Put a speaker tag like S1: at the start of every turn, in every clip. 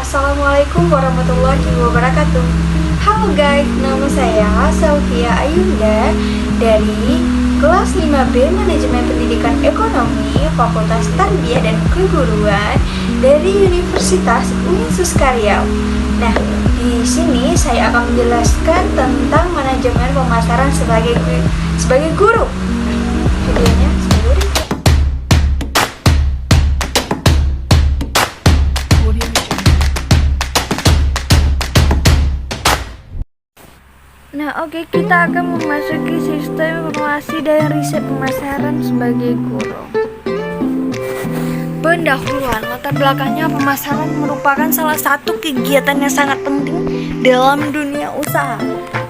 S1: Assalamualaikum warahmatullahi wabarakatuh. Halo guys, nama saya Sofia Ayunda dari kelas 5B Manajemen Pendidikan Ekonomi Fakultas Tarbiyah dan Keguruan dari Universitas Uinsus Karyau. Nah, di sini saya akan menjelaskan tentang manajemen pemasaran sebagai guru. Videonya sebagai kita akan memasuki sistem informasi dan riset pemasaran sebagai guru. Pendahuluan, latar belakangnya pemasaran merupakan salah satu kegiatan yang sangat penting dalam dunia usaha.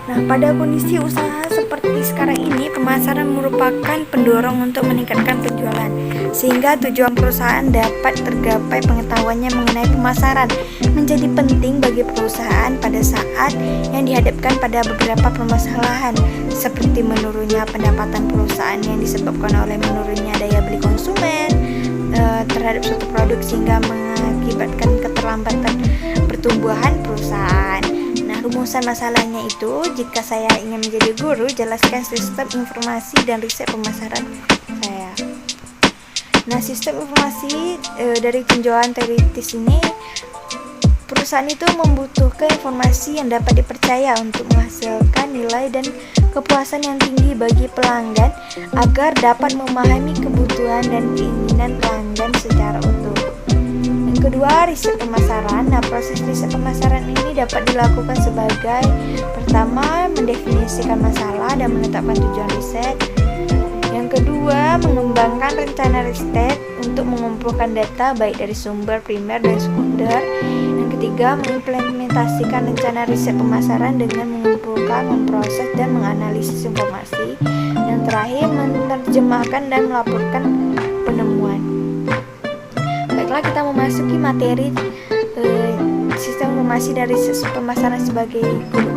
S1: Nah, pada kondisi usaha seperti sekarang ini, pemasaran merupakan pendorong untuk meningkatkan penjualan, sehingga tujuan perusahaan dapat tergapai. Pengetahuannya mengenai pemasaran menjadi penting bagi perusahaan pada saat yang dihadapkan pada beberapa permasalahan, seperti menurunnya pendapatan perusahaan yang disebabkan oleh menurunnya daya beli konsumen terhadap suatu produk, sehingga mengakibatkan keterlambatan pertumbuhan perusahaan. Nah, rumusan masalahnya itu, jika saya ingin menjadi guru, jelaskan sistem informasi dan riset pemasaran saya. Nah, sistem informasi dari tinjauan teoritis ini, perusahaan itu membutuhkan informasi yang dapat dipercaya untuk menghasilkan nilai dan kepuasan yang tinggi bagi pelanggan agar dapat memahami kebutuhan dan keinginan pelanggan secara utuh. Yang kedua, riset pemasaran. Nah, proses riset pemasaran ini dapat dilakukan sebagai: pertama, mendefinisikan masalah dan menetapkan tujuan riset. Yang kedua, mengembangkan rencana riset untuk mengumpulkan data baik dari sumber primer dan sekunder. Yang ketiga, mengimplementasikan rencana riset pemasaran dengan mengumpulkan, memproses, dan menganalisis informasi. Yang terakhir, menerjemahkan dan melaporkan penemuan. Baiklah, kita memasuki materi sistem informasi dan riset pemasaran sebagai guru.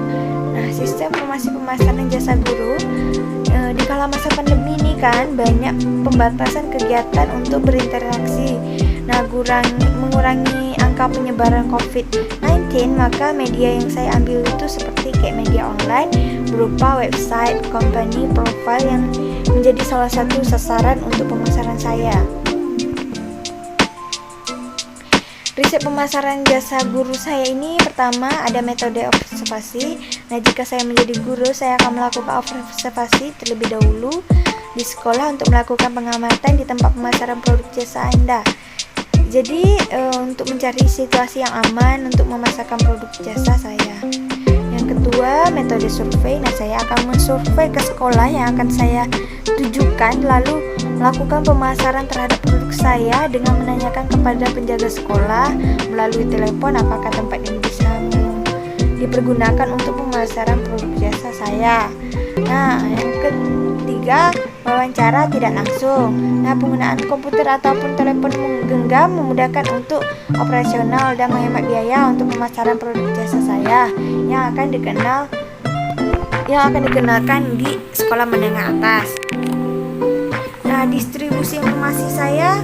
S1: Nah, sistem informasi pemasaran jasa guru, di kala masa pandemi ini kan banyak pembatasan kegiatan untuk berinteraksi. Nah, mengurangi angka penyebaran COVID-19, maka media yang saya ambil itu seperti kayak media online berupa website, company profile yang menjadi salah satu sasaran untuk pemasaran saya. Riset pemasaran jasa guru saya ini, pertama ada metode observasi. Nah, jika saya menjadi guru, saya akan melakukan observasi terlebih dahulu di sekolah untuk melakukan pengamatan di tempat pemasaran produk jasa Anda. Jadi untuk mencari situasi yang aman untuk memasarkan produk jasa saya. Yang kedua, metode survei. Nah, saya akan mensurvei ke sekolah yang akan saya tujukan, lalu melakukan pemasaran terhadap produk saya dengan menanyakan kepada penjaga sekolah melalui telepon apakah tempat ini bisa dipergunakan untuk pemasaran produk jasa saya. Nah, yang ketiga, wawancara tidak langsung. Nah, penggunaan komputer ataupun telepon genggam memudahkan untuk operasional dan menghemat biaya untuk pemasaran produk jasa saya yang akan dikenakan di sekolah menengah atas. Nah, distribusi informasi saya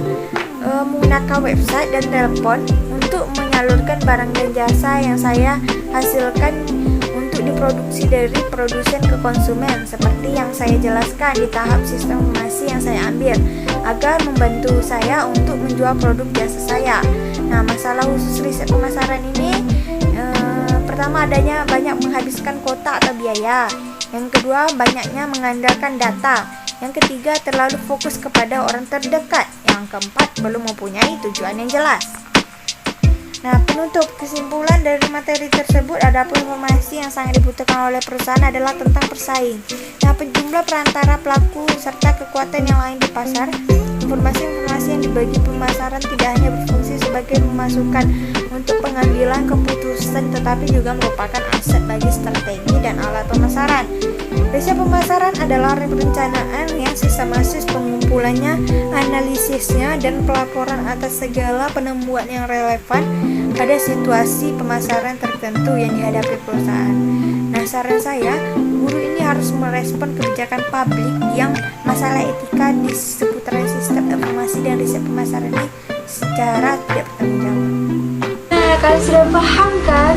S1: menggunakan website dan telepon untuk menyalurkan barang dan jasa yang saya hasilkan untuk diproduksi dari produsen ke konsumen, seperti yang saya jelaskan di tahap sistem informasi yang saya ambil, agar membantu saya untuk menjual produk jasa saya. Nah, masalah khusus riset pemasaran ini, pertama adanya banyak menghabiskan kuota atau biaya. Yang kedua, banyaknya mengandalkan data. Yang ketiga, terlalu fokus kepada orang terdekat. Yang keempat, belum mempunyai tujuan yang jelas. Nah, penutup kesimpulan dari materi tersebut, adapun informasi yang sangat dibutuhkan oleh perusahaan adalah tentang persaing. Nah, jumlah perantara pelaku serta kekuatan yang lain di pasar. Informasi-informasi yang dibagi pemasaran tidak hanya berfungsi sebagai pemasukan untuk pengambilan keputusan, tetapi juga merupakan aset bagi strategi dan alat pemasaran. Riset pemasaran adalah perencanaan yang sistematis, pengumpulannya, analisisnya, dan pelaporan atas segala penemuan yang relevan pada situasi pemasaran tertentu yang dihadapi perusahaan. Nah, saran saya, guru ini harus merespon kebijakan publik yang masalah etika di seputaran sistem informasi dan riset pemasaran ini secara tidak bertanggung jawab. Nah, kalian sudah paham kan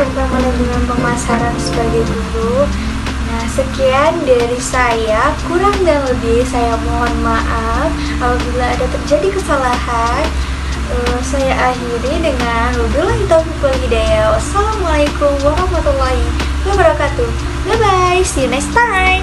S1: tentang manajemen pemasaran sebagai guru? Nah, sekian dari saya, kurang dan lebih saya mohon maaf apabila ada terjadi kesalahan. Saya akhiri dengan wabillahi taufiq wal hidayah. Wassalamualaikum warahmatullahi wabarakatuh. Bye bye, see you next time.